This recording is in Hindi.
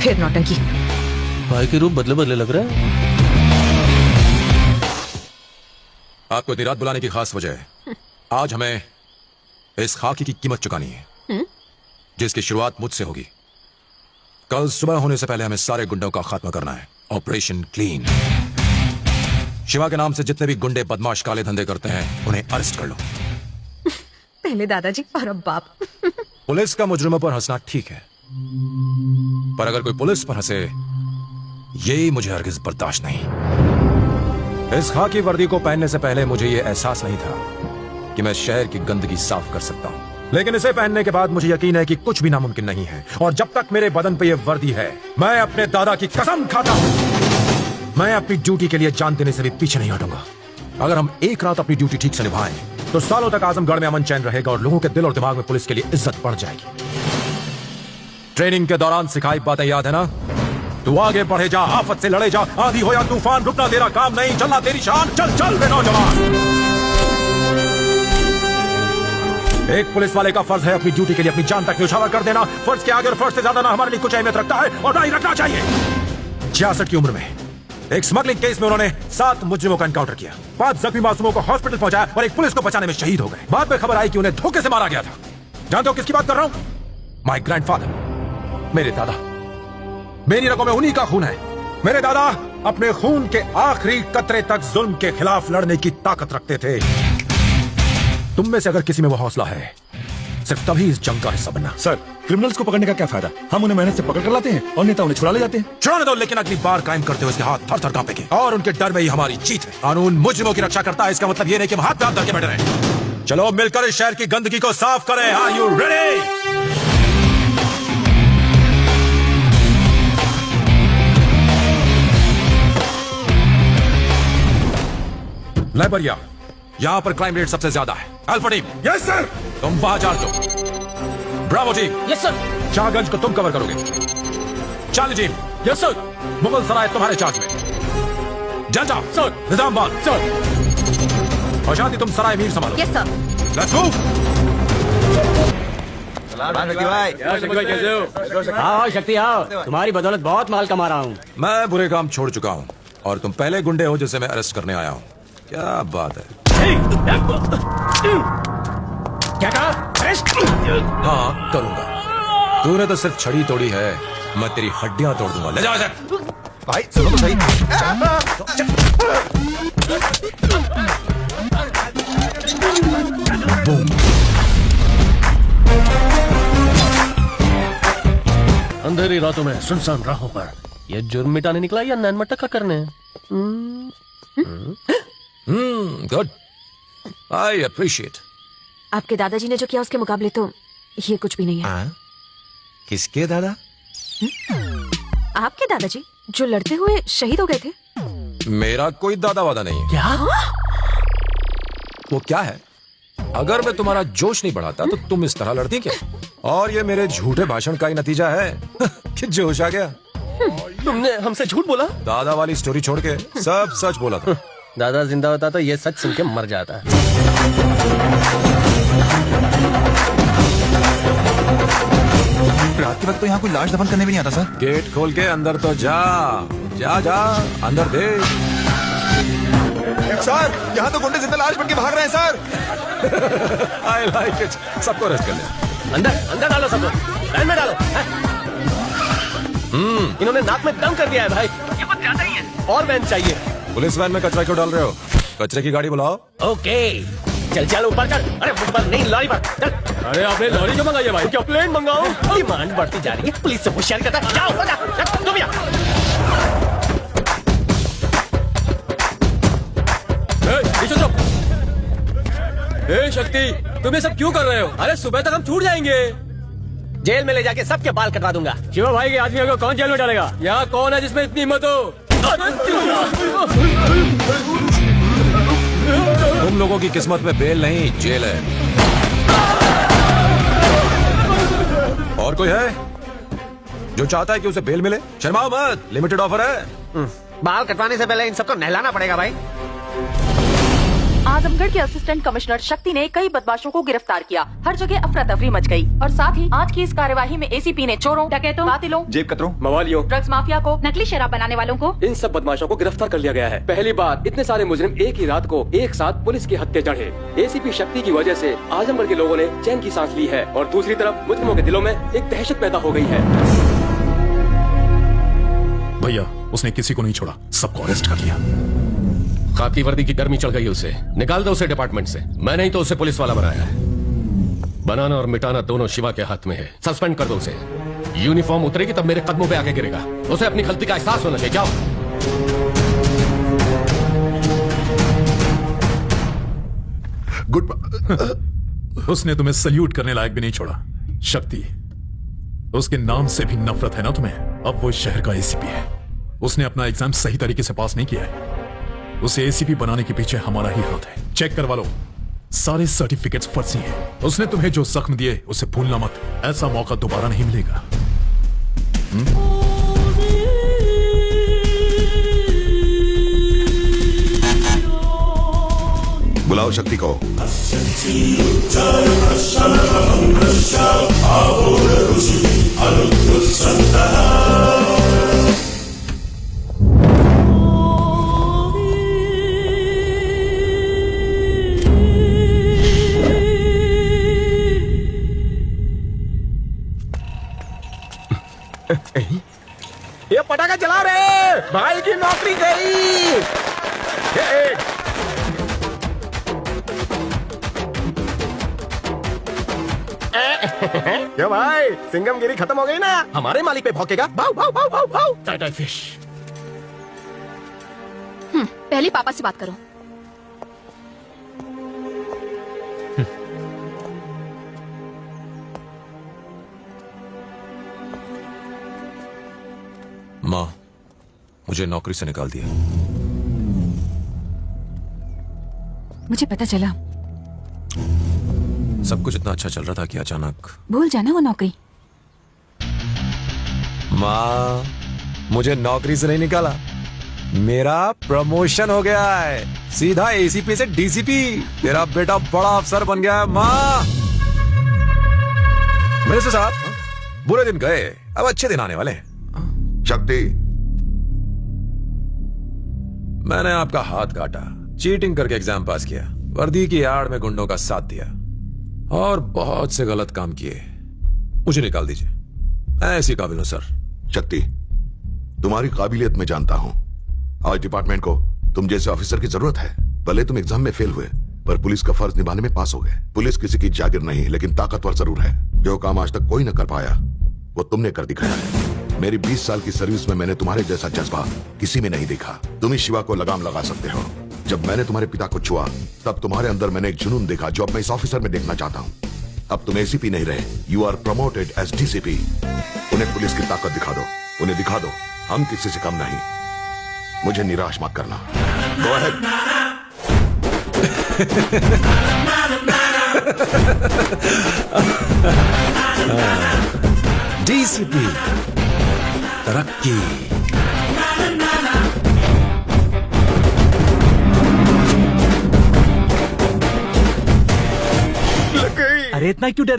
फिर नौटंकी। भाई के रूप बदले बदले लग रहा है। आपको इतनी रात बुलाने की खास वजह है। आज हमें इस खाकी की कीमत चुकानी है जिसकी शुरुआत मुझसे होगी। कल सुबह होने से पहले हमें सारे गुंडों का खात्मा करना है। Operation clean. शिवा के नाम से जितने भी गुंडे बदमाश काले धंधे करते हैं उन्हें अरेस्ट कर लो। पहले दादाजी और अब बाप। पुलिस का मुजरिमों पर हंसना ठीक है, पर अगर कोई पुलिस पर हंसे ये मुझे हरगिज बर्दाश्त नहीं। इस खाकी वर्दी को पहनने से पहले मुझे ये एहसास नहीं था कि मैं शहर की गंदगी साफ कर सकता हूं, लेकिन इसे पहनने के बाद मुझे यकीन है कि कुछ भी नामुमकिन नहीं है। और जब तक मेरे बदन पे ये वर्दी है, मैं अपने दादा की कसम खाता हूं, मैं अपनी ड्यूटी के लिए जान देने से भी पीछे नहीं हटूंगा। अगर हम एक रात अपनी ड्यूटी ठीक से निभाएं तो सालों तक आजमगढ़ में अमन चैन रहेगा और लोगों के दिल और दिमाग में पुलिस के लिए इज्जत बढ़ जाएगी। ट्रेनिंग के दौरान सिखाई बातें याद है ना? तू आगे बढ़े जा, आफत से लड़े जा, आंधी हो या तूफान, रुकना तेरा काम नहीं, चलना तेरी शान। चल चल बे नौजवान। एक पुलिस वाले का फर्ज है अपनी ड्यूटी के लिए अपनी जान तक न्यौछावर कर देना। फर्ज के आगे और फर्ज से ज्यादा ना हमारे लिए कुछ अहमियत रखता है और ना ही रखना चाहिए। 66 की उम्र में एक स्मगलिंग केस में उन्होंने 7 मुजरिमों का एनकाउंटर किया, 5 जख्मी मासूमों को हॉस्पिटल पहुंचाया और एक पुलिस को बचाने में शहीद हो गए। बाद में खबर आई कि उन्हें धोखे से मारा गया था। जानते हो किसकी बात कर रहा हूं? माय ग्रैंडफादर, मेरे दादा। मेरी रगों में उन्हीं का खून है। मेरे दादा अपने खून के आखिरी कतरे तक जुल्म के खिलाफ लड़ने की ताकत रखते थे। तुम में से अगर किसी में वो हौसला है, सिर्फ तभी इस जंग का हिस्सा बनना। सर, क्रिमिनल्स को पकड़ने का क्या फायदा? हम उन्हें मेहनत से पकड़ कर लाते हैं और नेता उन्हें छुड़ा ले जाते हैं। छुड़ाने दो, लेकिन अगली बार कायम करते हुए इसके हाथ थर थर कांपेंगे और उनके डर में ही हमारी जीत है। कानून मुजरिमों की रक्षा करता है, इसका मतलब ये नहीं कि हम हाथ पे हाथ धर के बैठे रहें। चलो मिलकर इस शहर की गंदगी को साफ करें। Are you ready? लाइबरिया, यहां पर क्राइम रेट सबसे ज्यादा है। Alpha team, yes sir. तुम वहां चार्ज दो। Bravo team, yes sir. Shahganj को तुम कवर करोगे। Charlie team, yes sir. Mughal Sarai तुम्हारे चार्ज में। जंजा सर। निजामबाद सर। और शांति तुम सराय मीर संभालो। Yes sir. Let's move. कैसे हो? आओ शक्ति आओ, तुम्हारी बदौलत बहुत माल कमा रहा हूँ। मैं बुरे काम छोड़ चुका हूँ और तुम पहले गुंडे हो जिसे मैं अरेस्ट करने आया हूँ। क्या बात है? क्या कहा? अरेस्ट? हाँ करूंगा। तूने तो सिर्फ छड़ी तोड़ी है, मैं तेरी हड्डियां तोड़ दूंगा। ले जाओ इसे। भाई सुनो तो सही। अंधेरी रातों में सुनसान राहों पर ये जुर्म मिटाने निकला या नैन मटका करने? Good, I appreciate. आपके दादाजी ने जो किया उसके मुकाबले तो ये कुछ भी नहीं है। किसके दादा? आपके दादाजी जो लड़ते हुए शहीद हो गए थे। मेरा कोई दादा वादा नहीं है। क्या? वो क्या है? अगर मैं तुम्हारा जोश नहीं बढ़ाता तो तुम इस तरह लड़ती क्या? और ये मेरे झूठे भाषण का ही नतीजा है कि जोश आ गया। तुमने हमसे झूठ बोला? दादा वाली स्टोरी छोड़ के सब सच बोला था। दादा जिंदा होता तो ये सच सुन के मर जाता। रात के वक्त तो यहाँ कोई लाश दफन करने भी नहीं आता सर। गेट खोल के अंदर तो जा जा जा, अंदर देख। सर, यहाँ तो गुंडे जिंदा लाश बन के भाग रहे हैं सर। I like it. सबको अरेस्ट कर ले। अंदर अंदर डालो सबको, लाइन में डालो। इन्होंने नाक में दम कर दिया है भाई, ये कुछ ज्यादा ही है। और वैन चाहिए। पुलिस वैन में कचरा क्यों डाल रहे हो? कचरे की गाड़ी बुलाओ। ओके चल चल ऊपर चल। अरे मुझ पर नहीं, लॉरी पर चल। अरे आपने लॉरी क्यों मंगाई है भाई? क्या प्लेन मंगाओ? डिमांड बढ़ती जा रही है, पुलिस से होशियारी करता है। जाओ जा, तुम यहाँ। ए शक्ति, तुम ये सब क्यों कर रहे हो? अरे सुबह तक हम छूट जाएंगे। जेल में ले जाके सबके बाल कटवा दूंगा। शिवा भाई के आदमियों को कौन जेल में डालेगा? यहाँ कौन है जिसमें इतनी हिम्मत हो? तुम लोगों की किस्मत में बेल नहीं, जेल है। और कोई है जो चाहता है कि उसे बेल मिले? शर्माओ मत, लिमिटेड ऑफर है। बाल कटवाने से पहले इन सबको नहलाना पड़ेगा भाई। आजमगढ़ के असिस्टेंट कमिश्नर शक्ति ने कई बदमाशों को गिरफ्तार किया। हर जगह अफरा तफरी मच गई और साथ ही आज की इस कार्यवाही में एसीपी ने चोरों, डकैतों, कातिलों, जेब कतरों, मवालियों, ड्रग्स माफिया को, नकली शराब बनाने वालों को, इन सब बदमाशों को गिरफ्तार कर लिया गया है। पहली बार इतने सारे मुजरिम एक ही रात को एक साथ पुलिस के हत्थे चढ़े। एसीपी शक्ति की वजह से आजमगढ़ के लोगों ने चैन की सांस ली है और दूसरी तरफ मुजरिमों के दिलों में एक दहशत पैदा हो गई है। भैया उसने किसी को नहीं छोड़ा, सबको अरेस्ट कर लिया। खाकी वर्दी की गर्मी चढ़ गई उसे, निकाल दो उसे डिपार्टमेंट से। मैं नहीं तो उसे पुलिस वाला बनाया है। बनाना और मिटाना दोनों शिवा के हाथ में है। सस्पेंड कर दो उसे। यूनिफॉर्म उतरेगी तब मेरे कदमों पे आके गिरेगा। उसे अपनी गलती का एहसास होना चाहिए। जाओ। गुड। उसने तुम्हें सल्यूट करने लायक भी नहीं छोड़ा। शक्ति, उसके नाम से भी नफरत है ना तुम्हें। अब वो इस शहर का एसीपी है। उसने अपना एग्जाम सही तरीके से पास नहीं किया है। उसे एसीपी बनाने के पीछे हमारा ही हाथ है। चेक करवा लो, सारे सर्टिफिकेट्स फर्जी हैं। उसने तुम्हें जो जख्म दिए उसे भूलना मत। ऐसा मौका दोबारा नहीं मिलेगा। बुलाओ शक्ति को। ये पटाखा चला रहे, भाई की नौकरी गई। क्या भाई, सिंगमगिरी खत्म हो गई ना? हमारे मालिक पे भौंकेगा। भाव भाव भाव भाव भाव। टाटा फिश। पहले पापा से बात करो। माँ, मुझे नौकरी से निकाल दिया। मुझे पता चला। सब कुछ इतना अच्छा चल रहा था कि अचानक। भूल जाना वो नौकरी। माँ, मुझे नौकरी से नहीं निकाला, मेरा प्रमोशन हो गया है। सीधा एसीपी से डीसीपी। तेरा बेटा बड़ा अफसर बन गया है। माँ, मिनिस्टर साहब, बुरे दिन गए, अब अच्छे दिन आने वाले हैं। शक्ति, मैंने आपका हाथ काटा, चीटिंग करके एग्जाम पास किया, वर्दी की आड़ में गुंडों का साथ दिया और बहुत से गलत काम किए। मुझे निकाल दीजिए, मैं ऐसी काबिल हूं सर। शक्ति, तुम्हारी काबिलियत मैं जानता हूं। आज डिपार्टमेंट को तुम जैसे ऑफिसर की जरूरत है। भले तुम एग्जाम में फेल हुए पर पुलिस का फर्ज निभाने में पास हो गए। पुलिस किसी की जागिर नहीं लेकिन ताकतवर जरूर है। जो काम आज तक कोई न कर पाया वो तुमने कर दिखाया है। मेरी 20 साल की सर्विस में मैंने तुम्हारे जैसा जज्बा किसी में नहीं देखा। तुम ही शिवा को लगाम लगा सकते हो। जब मैंने तुम्हारे पिता को छुआ तब तुम्हारे अंदर मैंने एक जुनून देखा जो अब मैं इस ऑफिसर में देखना चाहता हूँ। अब तुम एसीपी नहीं रहे, you are promoted as DCP. उन्हें पुलिस की ताकत दिखा दो, उन्हें दिखा दो हम किसी से कम नहीं। मुझे निराश मत करना। Go ahead. डीसीपी, तरक्की। अरे इतना क्यों डर